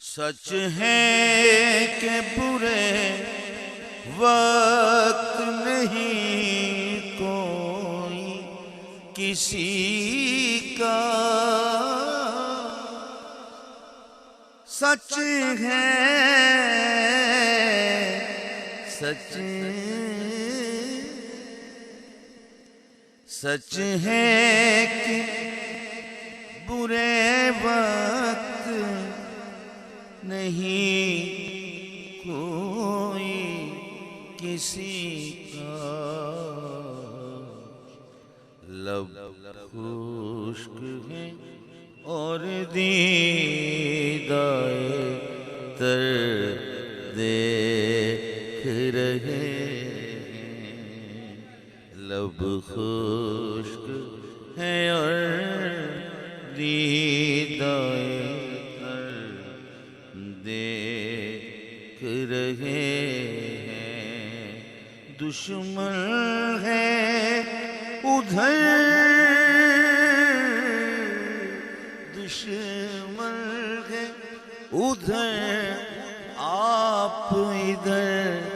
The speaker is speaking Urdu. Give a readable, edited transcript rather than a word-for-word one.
سچ ہے کہ برے وقت نہیں کوئی کسی کا، سچ ہے سچ ہے کہ برے وقت نہیں کوئی کسی کا، لب خشک ہے اور دیدائے تر دیکھ رہے ہیں، لب خشک ہے اور دیدائے تر دیکھ رہے ہیں، دشمن ہے ادھر دشمن ہے ادھر آپ ادھر